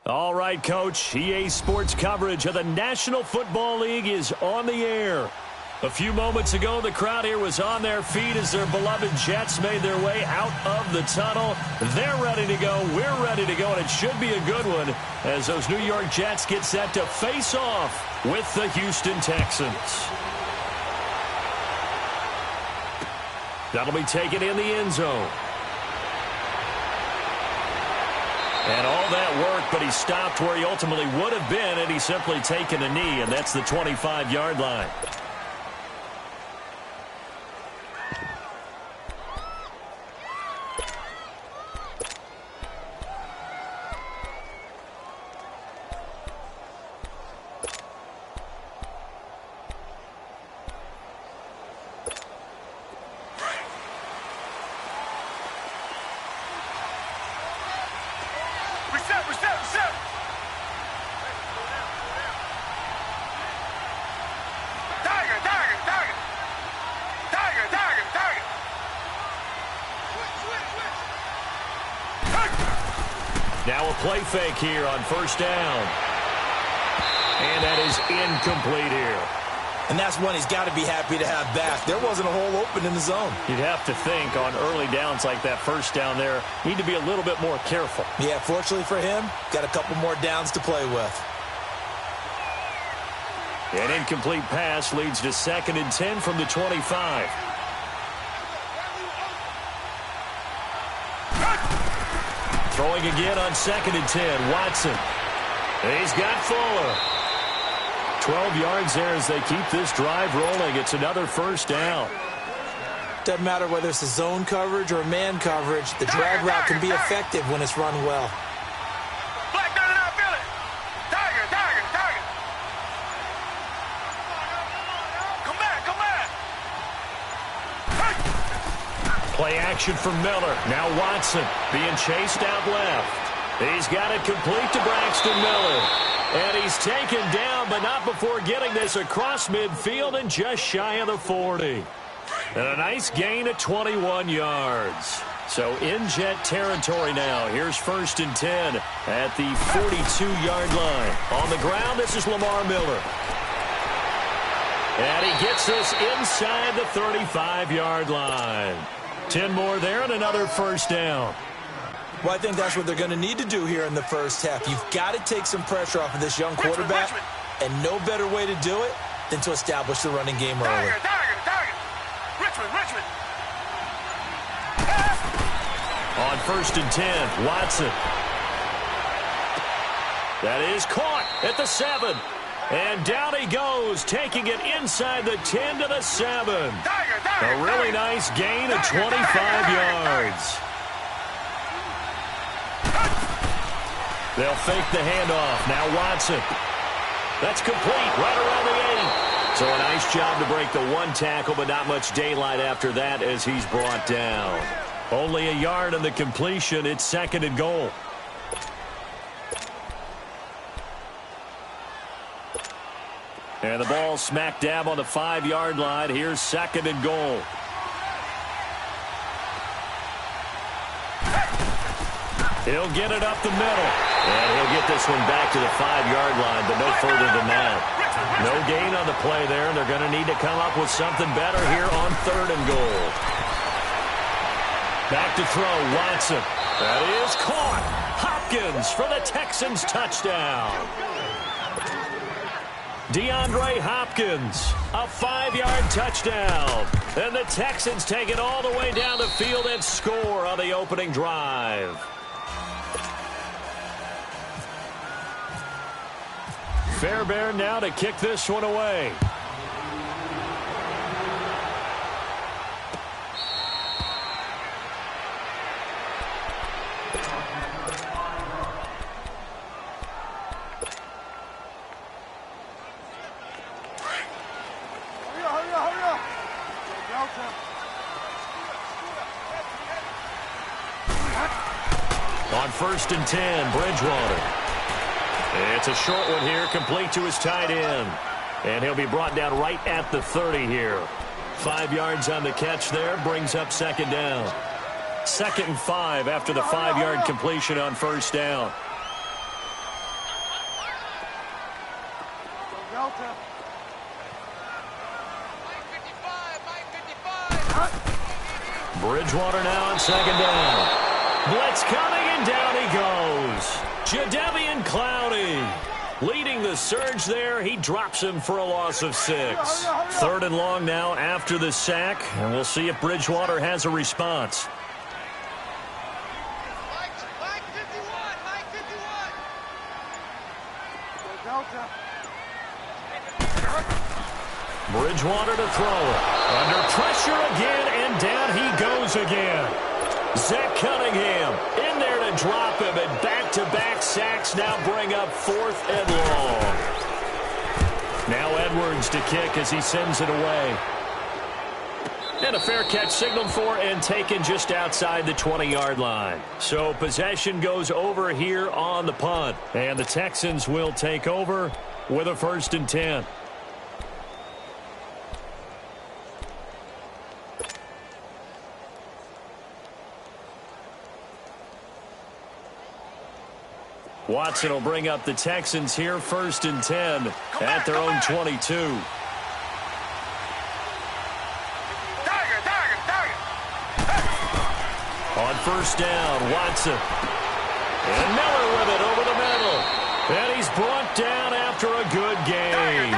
All right, Coach. EA Sports coverage of the National Football League is on the air. A few moments ago, the crowd here was on their feet as their beloved Jets made their way out of the tunnel. They're ready to go. We're ready to go, and it should be a good one as those New York Jets get set to face off with the Houston Texans. That'll be taken in the end zone. And all that work, but he stopped where he ultimately would have been had he simply taken a knee, and that's the 25-yard line. Now a play fake here on first down. And that is incomplete here. And that's one he's got to be happy to have back. There wasn't a hole open in the zone. You'd have to think on early downs like that first down there, need to be a little bit more careful. Yeah, fortunately for him, got a couple more downs to play with. An incomplete pass leads to 2nd and 10 from the 25. Throwing again on 2nd and 10. Watson. He's got Fuller. 12 yards there as they keep this drive rolling. It's another first down. Doesn't matter whether it's a zone coverage or man coverage, the drag route can be effective when it's run well. Play action from Miller. Now Watson being chased out left. He's got it complete to Braxton Miller. And he's taken down, but not before getting this across midfield and just shy of the 40. And a nice gain of 21 yards. So in Jet territory now. Here's 1st and 10 at the 42-yard line. On the ground, this is Lamar Miller. And he gets this inside the 35-yard line. 10 more there and another first down. Well, I think that's what they're going to need to do here in the first half. You've got to take some pressure off of this young quarterback, and no better way to do it than to establish the running game early. Richmond. On 1st and 10, Watson. That is caught at the 7. And down he goes, taking it inside the 10 to the 7. A really nice gain of 25 yards. They'll fake the handoff. Now Watson. That's complete right around the 8. So a nice job to break the one tackle, but not much daylight after that as he's brought down. Only a yard on the completion. It's 2nd and goal. And the ball smack dab on the 5-yard line. Here's 2nd and goal. He'll get it up the middle. And he'll get this one back to the 5-yard line, but no further than that. No gain on the play there, and they're going to need to come up with something better here on 3rd and goal. Back to throw, Watson. That is caught. Hopkins for the Texans touchdown. DeAndre Hopkins, a 5-yard touchdown. And the Texans take it all the way down the field and score on the opening drive. Fairbairn now to kick this one away. On 1st and 10, Bridgewater. It's a short one here, complete to his tight end. And he'll be brought down right at the 30 here. 5 yards on the catch there, brings up 2nd down. 2nd and 5 after the 5-yard completion on 1st down. Bridgewater now on second down. Blitz coming, and down he goes. Jadeveon Clowney leading the surge there. He drops him for a loss of 6. Third and long now after the sack, and we'll see if Bridgewater has a response. Bridgewater to throw it. Under pressure again, and down he goes again. Zach Cunningham in there to drop him, and back-to-back sacks now bring up 4th and long. Now Edwards to kick as he sends it away. And a fair catch signaled for and taken just outside the 20-yard line. So possession goes over here on the punt, and the Texans will take over with a 1st and 10. Watson will bring up the Texans here, 1st and 10 at their own 22. On 1st down, Watson. And Miller with it over the middle. And he's brought down after a good gain.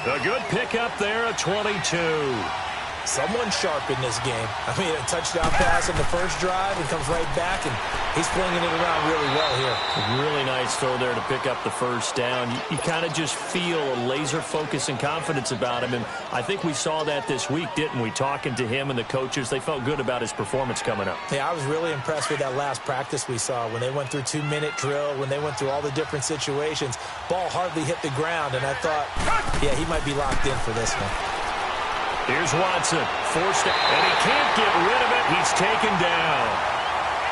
A good pickup there at 22. Someone sharp in this game. I mean, a touchdown pass on the first drive and comes right back, and he's flinging it around really well here. Really nice throw there to pick up the 1st down. You kind of just feel a laser focus and confidence about him, and I think we saw that this week, didn't we? Talking to him and the coaches, they felt good about his performance coming up. Yeah, I was really impressed with that last practice we saw when they went through 2-minute drill, when they went through all the different situations. Ball hardly hit the ground, and I thought, yeah, he might be locked in for this one. Here's Watson, forced it, and he can't get rid of it. He's taken down.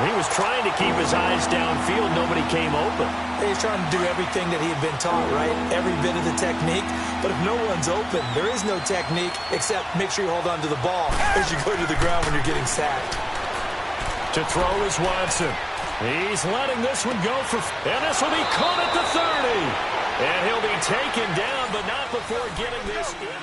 He was trying to keep his eyes downfield. Nobody came open. He's trying to do everything that he had been taught, right? Every bit of the technique. But if no one's open, there is no technique except make sure you hold on to the ball as you go to the ground when you're getting sacked. To throw is Watson. He's letting this one go for, and this will be caught at the 30. And he'll be taken down, but not before getting this in.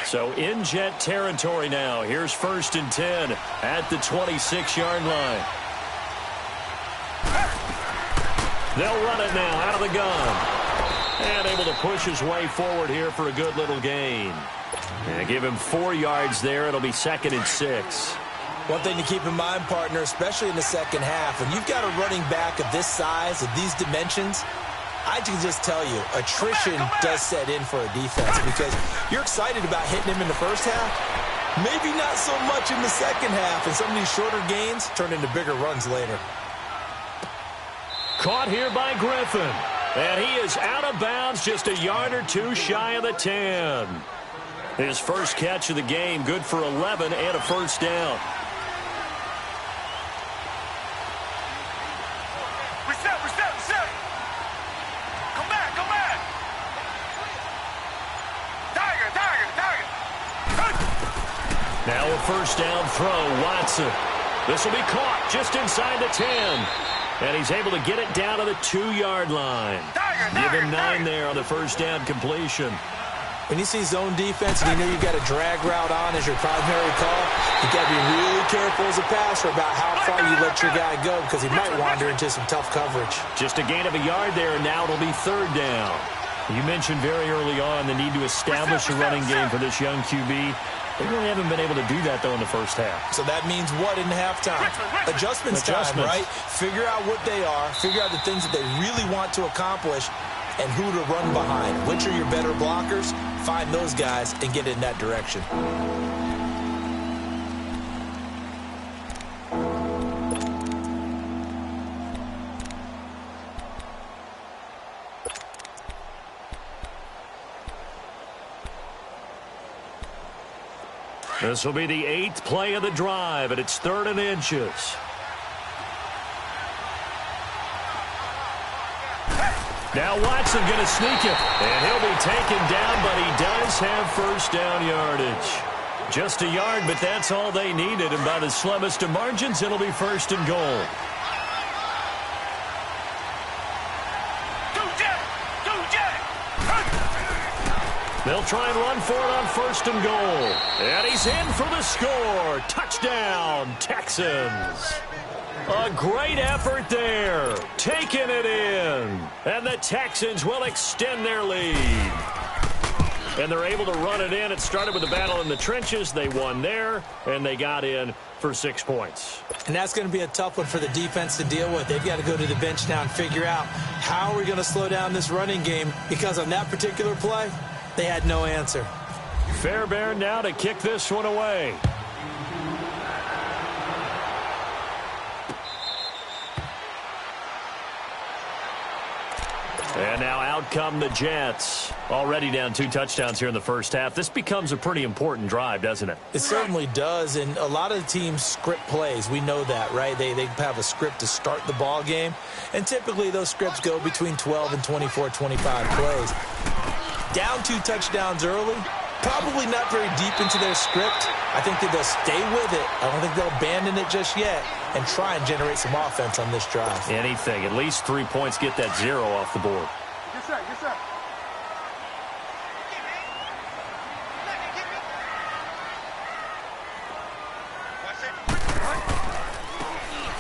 So in jet territory now. Here's 1st and 10 at the 26-yard line. They'll run it now out of the gun. And able to push his way forward here for a good little gain. And give him 4 yards there. It'll be 2nd and 6. One thing to keep in mind, partner, especially in the second half, when you've got a running back of this size, of these dimensions, I can just tell you, attrition does set in for a defense because you're excited about hitting him in the first half. Maybe not so much in the second half, and some of these shorter gains turn into bigger runs later. Caught here by Griffin. And he is out of bounds, just a yard or 2 shy of the 10. His first catch of the game, good for 11 and a 1st down. Now a 1st down throw, Watson. This will be caught just inside the 10. And he's able to get it down to the 2-yard line. Give him 9 there on the 1st down completion. When you see zone defense and you know you've got a drag route on as your primary call, you've got to be really careful as a passer about how far you let your guy go because he might wander into some tough coverage. Just a gain of a yard there, and now it'll be 3rd down. You mentioned very early on the need to establish a running game for this young QB. They really haven't been able to do that, though, in the first half. So that means what in halftime? Adjustments time, right? Figure out what they are, figure out the things that they really want to accomplish, and who to run behind. Which are your better blockers? Find those guys and get in that direction. This will be the 8th play of the drive, and it's 3rd and inches. Now Watson going to sneak it, and he'll be taken down, but he does have first down yardage. Just a yard, but that's all they needed, and by the slimmest of margins, it'll be first and goal. They'll try and run for it on first and goal. And he's in for the score. Touchdown, Texans. A great effort there. Taking it in. And the Texans will extend their lead. And they're able to run it in. It started with a battle in the trenches. They won there, and they got in for 6 points. And that's going to be a tough one for the defense to deal with. They've got to go to the bench now and figure out how are we going to slow down this running game, because on that particular play, they had no answer. Fairbairn now to kick this one away. And now out come the Jets. Already down 2 touchdowns here in the first half. This becomes a pretty important drive, doesn't it? It certainly does, and a lot of the teams script plays. We know that, right? They have a script to start the ball game, and typically those scripts go between 12 and 24, 25 plays. Down 2 touchdowns early, probably not very deep into their script. I think that they'll stay with it. I don't think they'll abandon it just yet and try and generate some offense on this drive. Anything. At least 3 points, get that 0 off the board. Yes, sir. Yes, sir.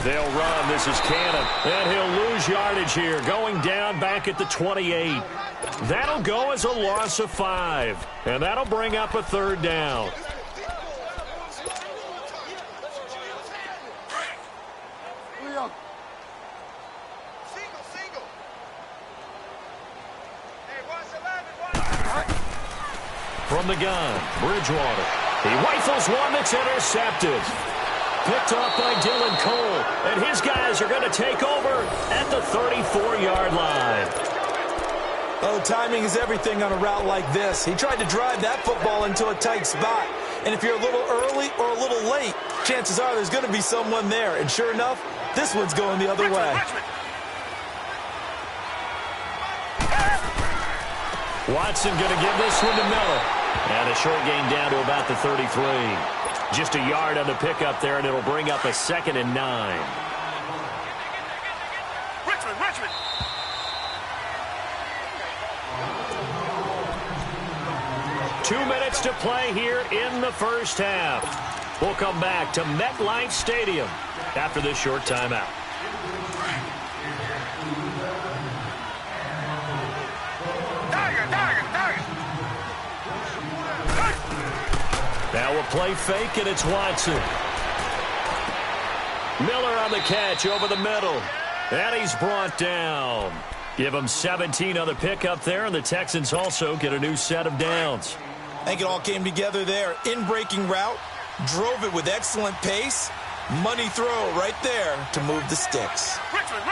They'll run. This is Cannon. And he'll lose yardage here. Going down back at the 28. That'll go as a loss of 5. And that'll bring up a 3rd down. From the gun, Bridgewater. He rifles one that's intercepted. Picked off by Dylan Cole. And his guys are going to take over at the 34-yard line. Oh, timing is everything on a route like this. He tried to drive that football into a tight spot. And if you're a little early or a little late, chances are there's going to be someone there. And sure enough, this one's going the other way. Watson going to give this one to Miller. And a short gain down to about the 33. Just a yard on the pickup there, and it'll bring up a 2nd and 9. Richmond. 2 minutes to play here in the first half. We'll come back to MetLife Stadium after this short timeout. Now a play fake, and it's Watson. Miller on the catch over the middle. And he's brought down. Give him 17 on the pickup there, and the Texans also get a new set of downs. I think it all came together there. In-breaking route, drove it with excellent pace. Money throw right there to move the sticks. Richmond.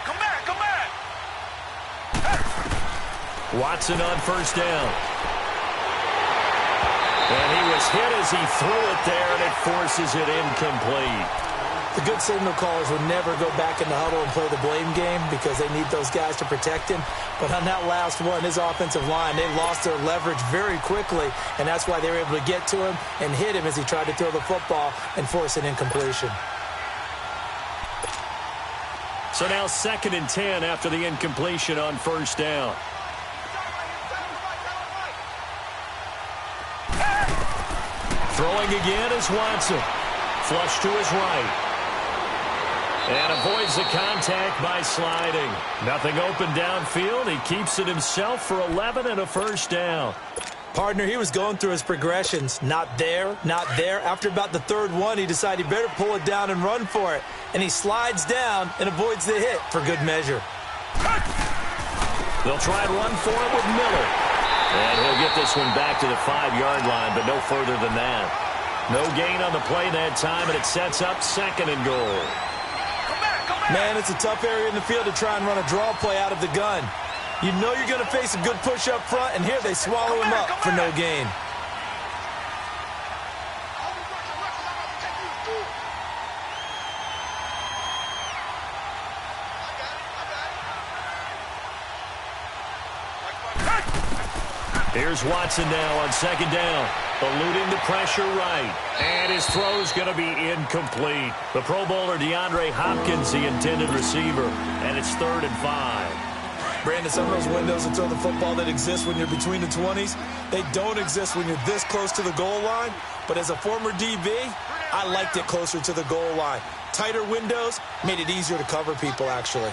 Come back. Watson on first down. And he was hit as he threw it there, and it forces it incomplete. The good signal callers would never go back in the huddle and play the blame game because they need those guys to protect him. But on that last one, his offensive line, they lost their leverage very quickly, and that's why they were able to get to him and hit him as he tried to throw the football and force an incompletion. So now 2nd and 10 after the incompletion on first down. Throwing again is Watson. Flush to his right. And avoids the contact by sliding. Nothing open downfield. He keeps it himself for 11 and a first down. Partner, he was going through his progressions. Not there, not there. After about the 3rd one, he decided he better pull it down and run for it. And he slides down and avoids the hit for good measure. They'll try and run for it with Miller. And he'll get this one back to the 5-yard line, but no further than that. No gain on the play that time, and it sets up 2nd and goal. Man, it's a tough area in the field to try and run a draw play out of the gun. You know you're going to face a good push up front, and here they swallow him up for no gain. Here's Watson now on second down. Eluding the pressure right. And his throw's going to be incomplete. The Pro Bowler DeAndre Hopkins, the intended receiver. And it's 3rd and 5. Brandon, some of those windows to throw the football that exist when you're between the 20s, they don't exist when you're this close to the goal line. But as a former DB, I liked it closer to the goal line. Tighter windows made it easier to cover people, actually.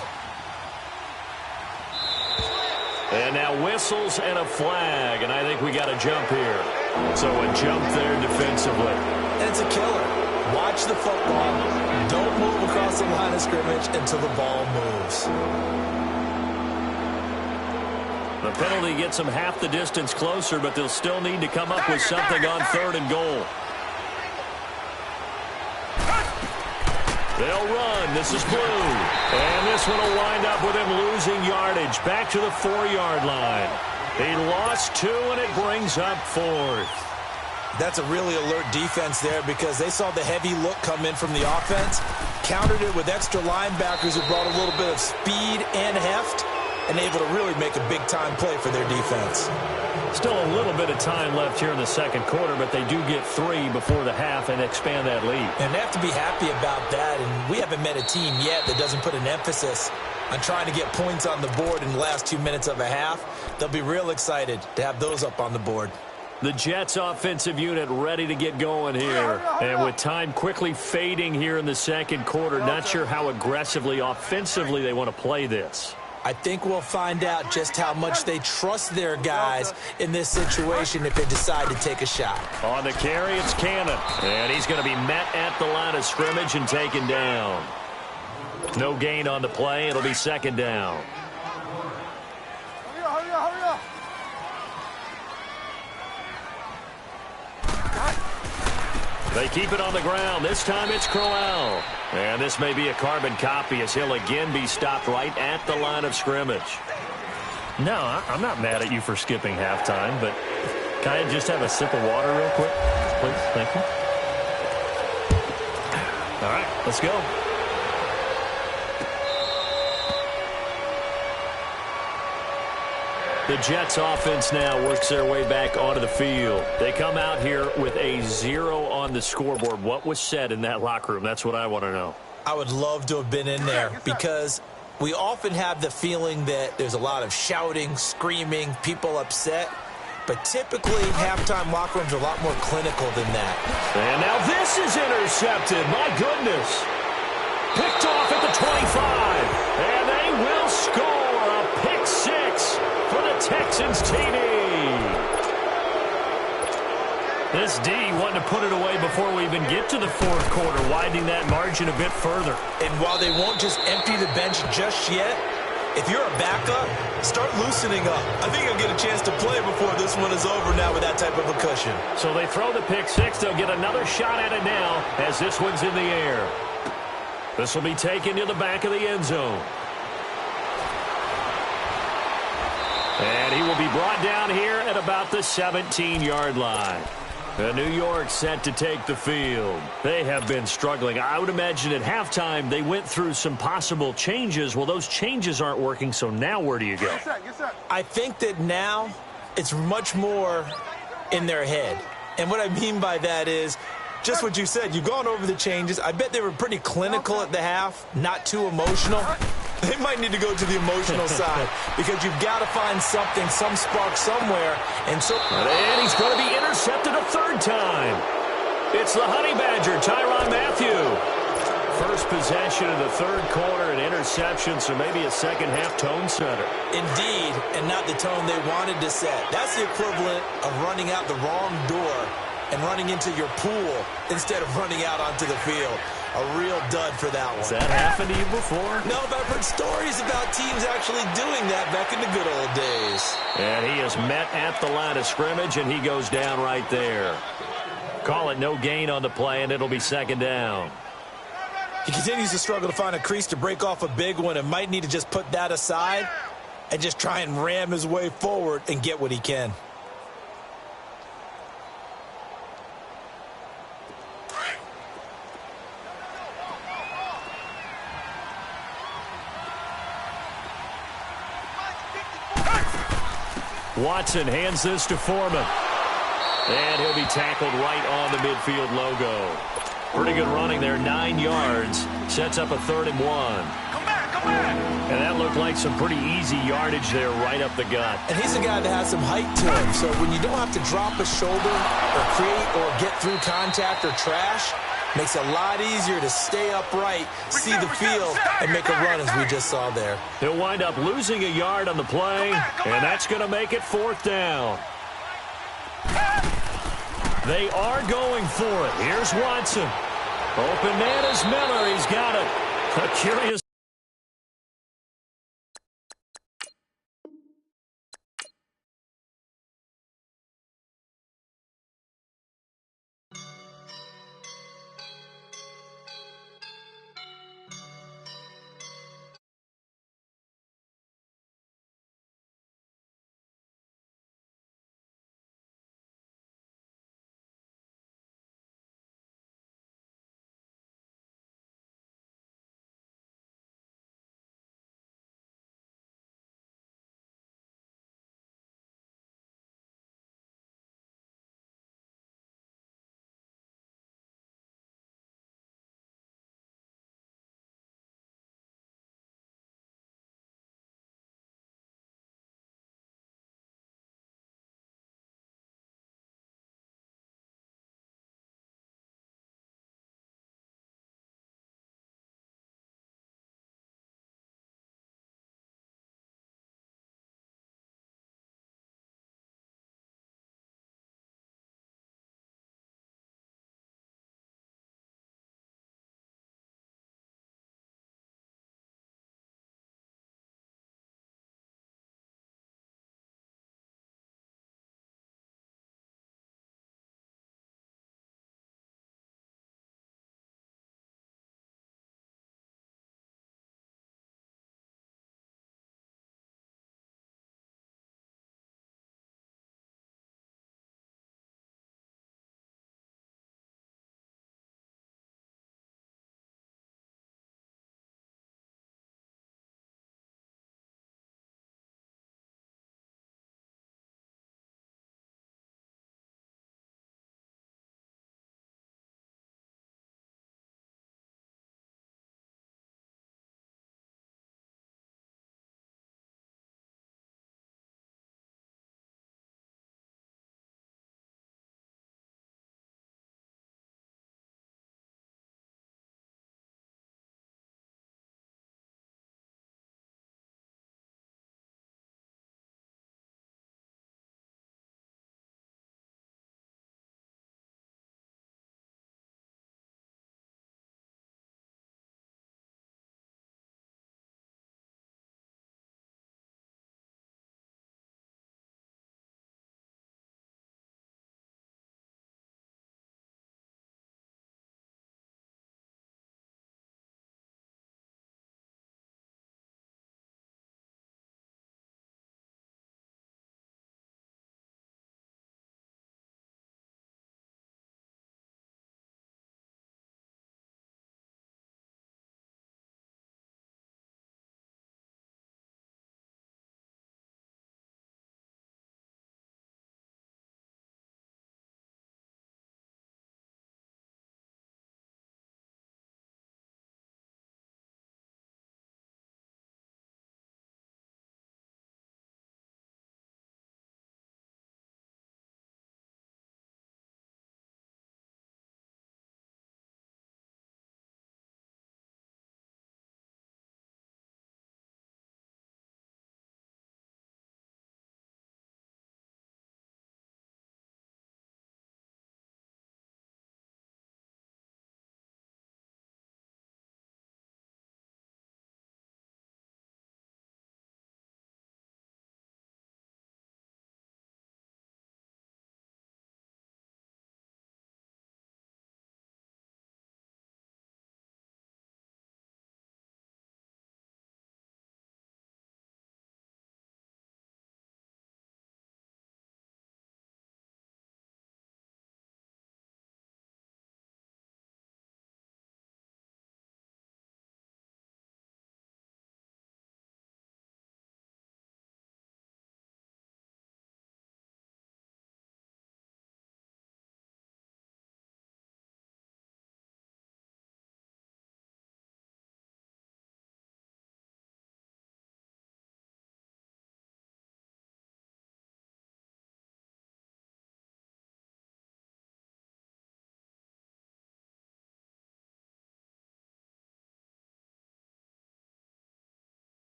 And now whistles and a flag, and I think we got a jump here. So a jump there defensively. And it's a killer. Watch the football. Don't move across the line of scrimmage until the ball moves. The penalty gets them half the distance closer, but they'll still need to come up with something on 3rd and goal. They'll run. This is blue. And this one will wind up with him losing yardage back to the 4-yard line. He lost 2, and it brings up 4th. That's a really alert defense there because they saw the heavy look come in from the offense, countered it with extra linebackers who brought a little bit of speed and heft, and able to really make a big-time play for their defense. Still a little bit of time left here in the second quarter, but they do get 3 before the half and expand that lead. And they have to be happy about that, and we haven't met a team yet that doesn't put an emphasis on trying to get points on the board in the last 2 minutes of a half. They'll be real excited to have those up on the board. The Jets offensive unit ready to get going here. And with time quickly fading here in the second quarter, not sure how aggressively, offensively they want to play this. I think we'll find out just how much they trust their guys in this situation if they decide to take a shot. On the carry, it's Cannon. And he's going to be met at the line of scrimmage and taken down. No gain on the play. It'll be 2nd down. Hurry up. They keep it on the ground. This time it's Crowell. And this may be a carbon copy as he'll again be stopped right at the line of scrimmage. No, I'm not mad at you for skipping halftime, but can I just have a sip of water real quick? Please, thank you. All right, let's go. The Jets offense now works their way back onto the field. They come out here with a 0 on the scoreboard. What was said in that locker room? That's what I want to know. I would love to have been in there because we often have the feeling that there's a lot of shouting, screaming, people upset. But typically, halftime locker rooms are a lot more clinical than that. And now this is intercepted. My goodness. Picked off at the 25. And they will score a pick 6 for the Texans TD. This D wanting to put it away before we even get to the fourth quarter, widening that margin a bit further. And while they won't just empty the bench just yet, if you're a backup, start loosening up. I think you'll get a chance to play before this one is over now with that type of a cushion. So they throw the pick 6. They'll get another shot at it now as this one's in the air. This will be taken to the back of the end zone. And he will be brought down here at about the 17-yard line. New York set to take the field. They have been struggling. I would imagine at halftime they went through some possible changes. Well, those changes aren't working, so now where do you go? I think that now it's much more in their head. And what I mean by that is just what you said. You've gone over the changes. I bet they were pretty clinical at the half, not too emotional. They might need to go to the emotional side because you've got to find something, some spark somewhere. And he's going to be intercepted a 3rd time. It's the Honey Badger, Tyrann Mathieu. First possession of the 3rd quarter, an interception, so maybe a second-half tone setter. Indeed, and not the tone they wanted to set. That's the equivalent of running out the wrong door and running into your pool instead of running out onto the field. A real dud for that one. Has that happened to you before? No, but I've heard stories about teams actually doing that back in the good old days. And he is met at the line of scrimmage, and he goes down right there. Call it no gain on the play, and it'll be 2nd down. He continues to struggle to find a crease to break off a big one and might need to just put that aside and just try and ram his way forward and get what he can. Watson hands this to Foreman. And he'll be tackled right on the midfield logo. Pretty good running there, 9 yards. Sets up a 3rd and 1. Come back, come back. And that looked like some pretty easy yardage there right up the gut. And he's a guy that has some height to him. So when you don't have to drop a shoulder or create or get through contact or trash, makes it a lot easier to stay upright, see the field, and make a run as we just saw there. He'll wind up losing a yard on the play, and that's going to make it 4th down. They are going for it. Here's Watson. Open man is Miller. He's got it. A curious